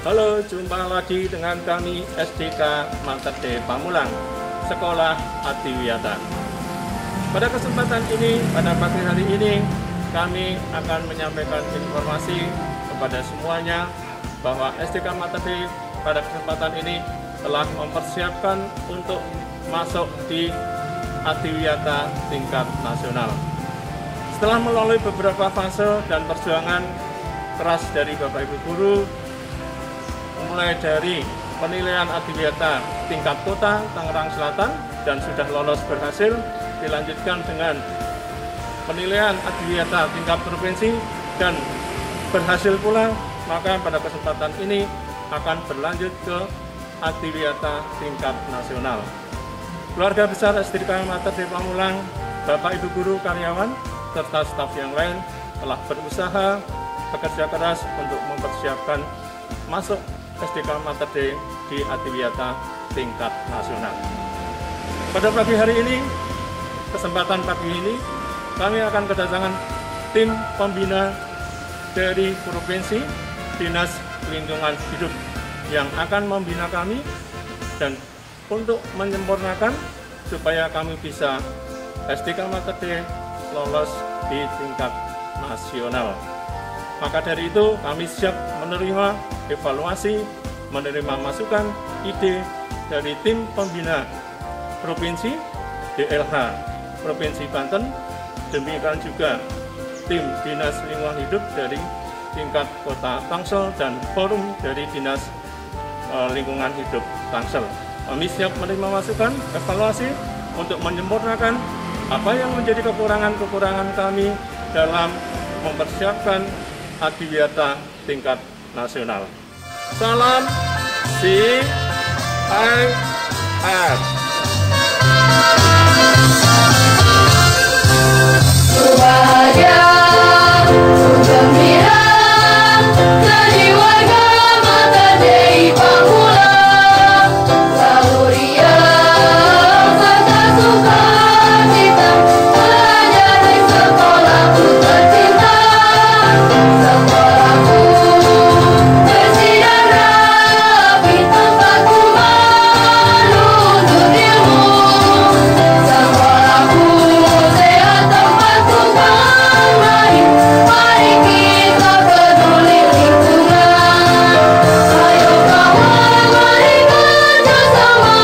Halo, jumpa lagi dengan kami SDK Mater Dei Pamulang, Sekolah Adiwiyata. Pada kesempatan ini, pada pagi hari ini, kami akan menyampaikan informasi kepada semuanya bahwa SDK Mater Dei pada kesempatan ini telah mempersiapkan untuk masuk di Adiwiyata tingkat nasional. Setelah melalui beberapa fase dan perjuangan keras dari Bapak Ibu Guru, mulai dari penilaian Adiwiyata tingkat kota Tangerang Selatan dan sudah lolos berhasil, dilanjutkan dengan penilaian Adiwiyata tingkat provinsi dan berhasil pula, maka pada kesempatan ini akan berlanjut ke Adiwiyata tingkat nasional. Keluarga besar SDK Mater Dei Pamulang, Bapak Ibu Guru, karyawan, serta staf yang lain telah berusaha bekerja keras untuk mempersiapkan masuk SDK Mater Dei di Adiwiyata tingkat nasional. Pada pagi hari ini, kesempatan pagi ini, kami akan kedatangan tim pembina dari Provinsi Dinas Lingkungan Hidup yang akan membina kami dan untuk menyempurnakan supaya kami bisa SDK Mater Dei lolos di tingkat nasional. Maka dari itu kami siap menerima evaluasi, menerima masukan, ide dari tim pembina Provinsi DLH Provinsi Banten, demikian juga tim Dinas Lingkungan Hidup dari tingkat Kota Tangsel dan forum dari Dinas Lingkungan Hidup Tangsel. Kami siap menerima masukan, evaluasi untuk menyempurnakan apa yang menjadi kekurangan-kekurangan kami dalam mempersiapkan Adiwiyata tingkat nasional. Salam CIR. Bahagia, gembira, jadi warga Mater Dei Pamulang, selalu riang serta sukacita, belajar di sekolahku tercinta. Sekolahku bersih dan rapi, tempatku menuntut ilmu. Sekolahku sehat, tempatku bermain. Mari kita peduli lingkungan. Ayo kawan, mari kerjasama.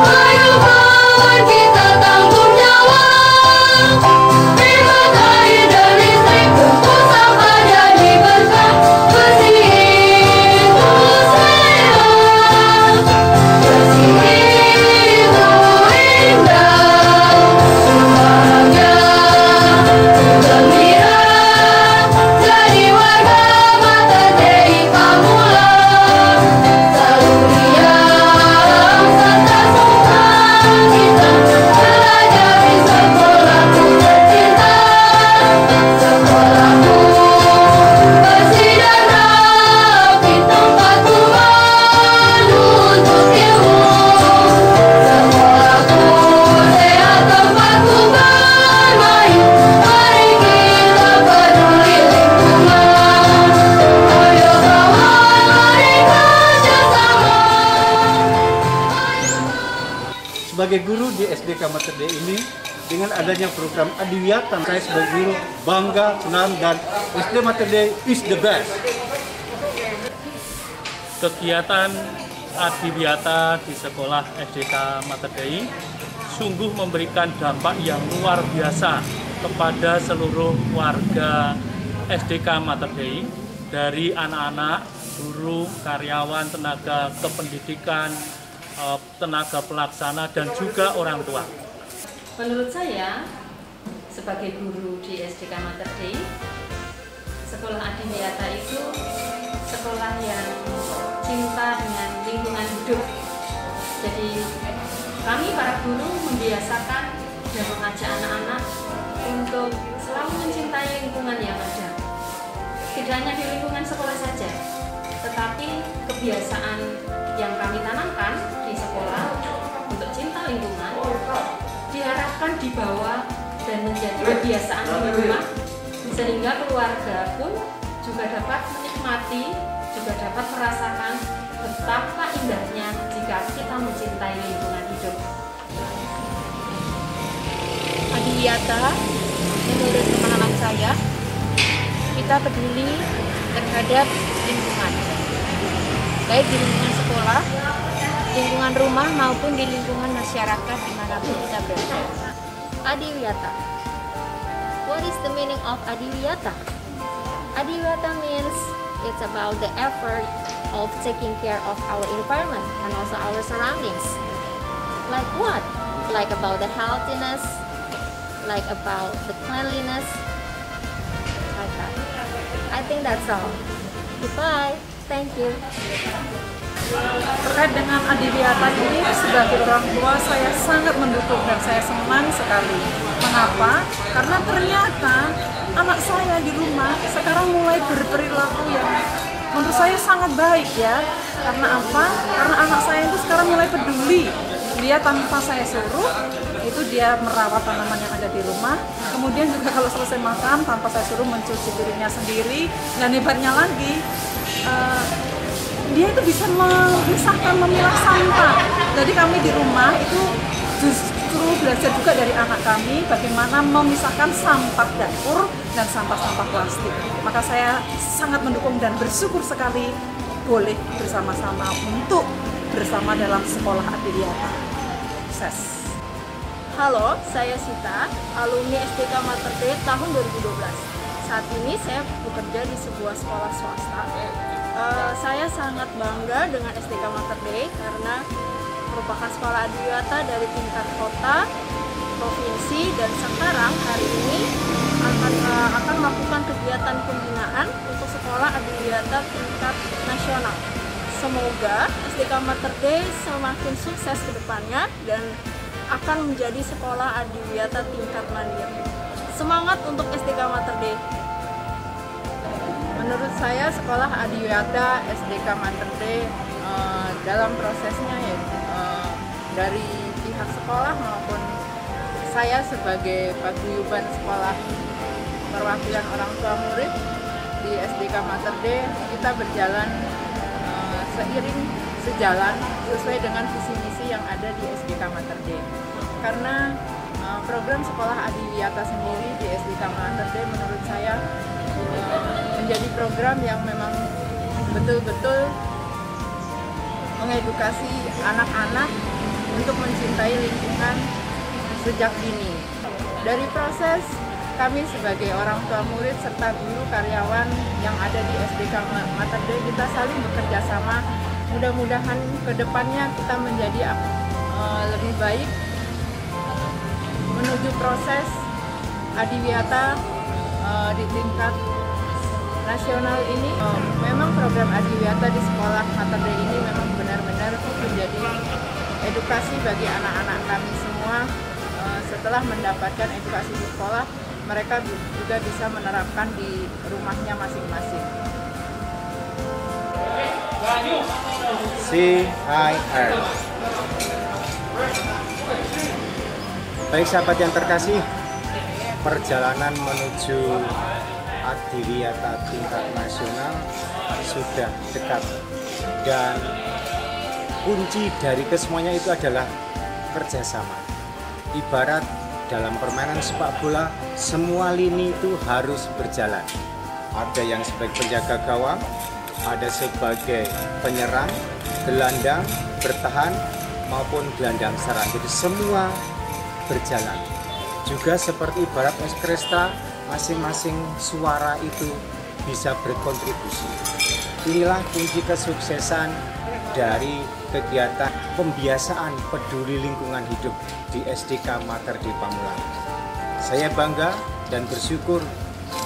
Ayo kawan, kita tanggung jawab. Hemat air dan listrik, untuk sampah jadi berkah. Bersih itu sehat, bersih itu indah. Bahagia, gembira, jadi warga Mater Dei Pamulang, selalu riang serta sukacita, belajar di sekolahku tercinta. Sekolahku bersih dan rapi, tempatku menuntut ilmu. Sekolahku sehat, tempatku bermain. Mari kita peduli lingkungan. Ayo kawan, mari kerjasama. Sebagai guru di SDK Mater Dei ini, dengan adanya program Adiwiyata, saya sebagai guru bangga, senang, dan SDK Mater Dei is the best. Kegiatan Adiwiyata di sekolah SDK Mater Dei sungguh memberikan dampak yang luar biasa kepada seluruh warga SDK Mater Dei, dari anak-anak, guru, karyawan, tenaga kependidikan, tenaga pelaksana, dan juga orang tua. Menurut saya, sebagai guru di SDK Mater Dei, sekolah Adiwiyata itu sekolah yang cinta dengan lingkungan hidup. Jadi kami para guru membiasakan dan mengajak anak-anak untuk selalu mencintai lingkungan yang ada. Tidak hanya di lingkungan sekolah saja, tetapi kebiasaan yang kami tanamkan di sekolah untuk cinta lingkungan diharapkan dibawa dan menjadi kebiasaan di rumah, sehingga keluarga pun juga dapat menikmati, juga dapat merasakan betapa indahnya jika kita mencintai lingkungan hidup. Adiwiyata, menurut pemahaman saya, kita peduli terhadap lingkungan, baik di lingkungan sekolah, lingkungan rumah maupun di lingkungan masyarakat dimanapun kita berada. Adiwiyata. What is the meaning of Adiwiyata? Adiwiyata means it's about the effort of taking care of our environment and also our surroundings. Like what? Like about the healthiness, like about the cleanliness, like that. I think that's all. Goodbye. Thank you. Terkait dengan Adiwiyata ini, sebagai orang tua saya sangat mendukung dan saya senang sekali. Mengapa? Karena ternyata anak saya di rumah sekarang mulai berperilaku yang menurut saya sangat baik ya. Karena apa? Karena anak saya itu sekarang mulai peduli. Dia tanpa saya suruh, itu dia merawat tanaman yang ada di rumah. Kemudian juga kalau selesai makan, tanpa saya suruh mencuci piringnya sendiri. Dan hebatnya lagi, dia itu bisa memisahkan, memilah sampah. Jadi kami di rumah itu justru belajar juga dari anak kami bagaimana memisahkan sampah dapur dan sampah-sampah plastik. Maka saya sangat mendukung dan bersyukur sekali boleh bersama-sama untuk bersama dalam sekolah Adiwiyata. Sukses. Halo, saya Sita, alumni SDK Mater Dei tahun 2012. Saat ini saya bekerja di sebuah sekolah swasta. Saya sangat bangga dengan SDK Mater Dei karena merupakan sekolah Adiwiyata dari tingkat kota, provinsi, dan sekarang hari ini akan melakukan kegiatan pembinaan untuk sekolah Adiwiyata tingkat nasional. Semoga SDK Mater Dei semakin sukses ke depannya dan akan menjadi sekolah Adiwiyata tingkat mandiri. Semangat untuk SDK Mater Dei. Menurut saya sekolah Adiwiyata SDK Mater Dei dalam prosesnya ya dari pihak sekolah maupun saya sebagai paguyuban sekolah perwakilan orang tua murid di SDK Mater Dei, kita berjalan sejalan sesuai dengan visi misi yang ada di SDK Mater Dei. Karena program sekolah Adiwiyata sendiri di SDK Mater Dei menurut saya menjadi program yang memang betul-betul mengedukasi anak-anak untuk mencintai lingkungan sejak dini. Dari proses kami sebagai orang tua murid serta guru karyawan yang ada di SDK Mater Dei, kita saling bekerja sama. Mudah-mudahan kedepannya kita menjadi lebih baik menuju proses Adiwiyata di tingkat nasional ini. Memang program Adiwiyata di sekolah Mater Dei ini memang benar-benar menjadi edukasi bagi anak-anak kami semua. Setelah mendapatkan edukasi di sekolah, mereka juga bisa menerapkan di rumahnya masing-masing. CIR. Baik sahabat yang terkasih, perjalanan menuju Adiwiyata tingkat nasional sudah dekat dan kunci dari kesemuanya itu adalah kerjasama. Ibarat dalam permainan sepak bola, semua lini itu harus berjalan. Ada yang sebagai penjaga gawang, ada sebagai penyerang, gelandang, bertahan, maupun gelandang serang. Jadi semua berjalan. Juga seperti ibarat orkestra, masing-masing suara itu bisa berkontribusi. Inilah kunci kesuksesan dari kegiatan pembiasaan peduli lingkungan hidup di SDK Mater Dei Pamulang. Saya bangga dan bersyukur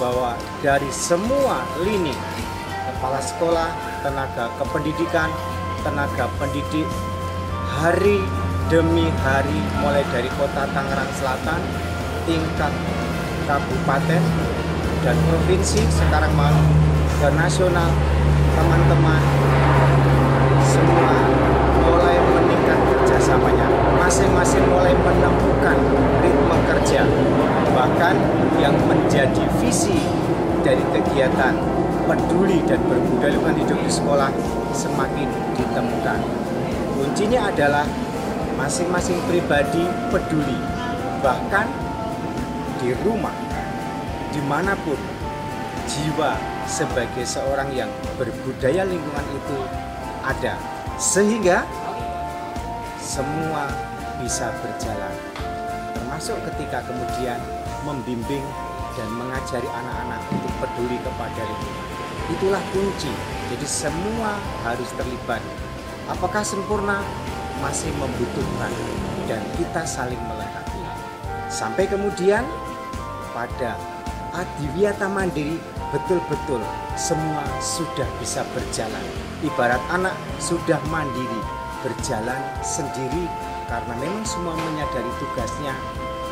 bahwa dari semua lini, kepala sekolah, tenaga kependidikan, tenaga pendidik, hari demi hari mulai dari kota Tangerang Selatan, tingkat kabupaten dan provinsi, sekarang mau ke nasional, teman-teman semua mulai meningkat kerjasamanya, masing-masing mulai menemukan ritme kerja. Bahkan yang menjadi visi dari kegiatan peduli dan berbudaya lingkungan hidup di sekolah semakin ditemukan. Kuncinya adalah masing-masing pribadi peduli, bahkan di rumah, dimanapun, jiwa sebagai seorang yang berbudaya lingkungan itu ada, sehingga semua bisa berjalan, termasuk ketika kemudian membimbing dan mengajari anak-anak untuk peduli kepada lingkungan. Itulah kunci. Jadi semua harus terlibat. Apakah sempurna? Masih membutuhkan, dan kita saling melengkapi. Sampai kemudian pada adiwiyata mandiri betul-betul semua sudah bisa berjalan. Ibarat anak sudah mandiri, berjalan sendiri karena memang semua menyadari tugasnya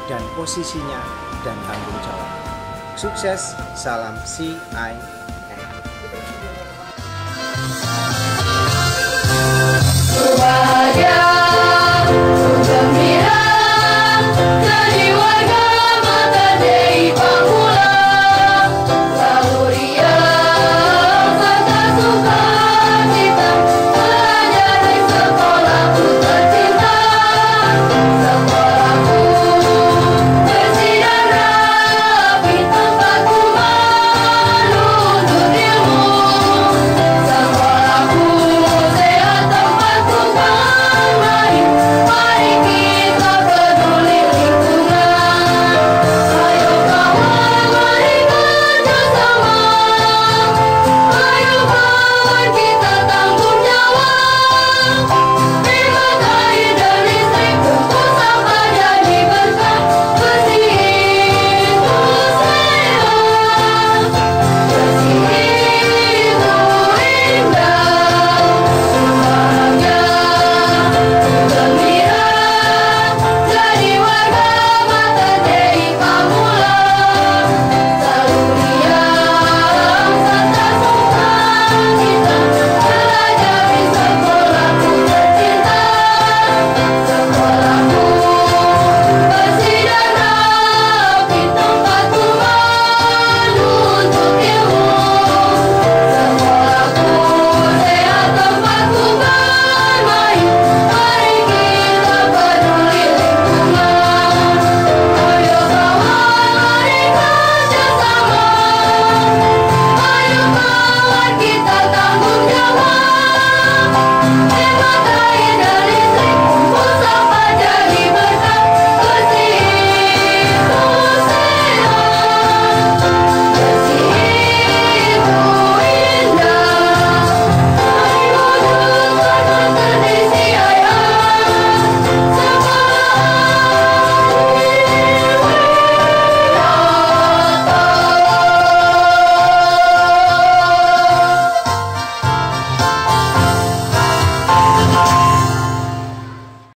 dan posisinya dan tanggung jawab. Sukses, salam CI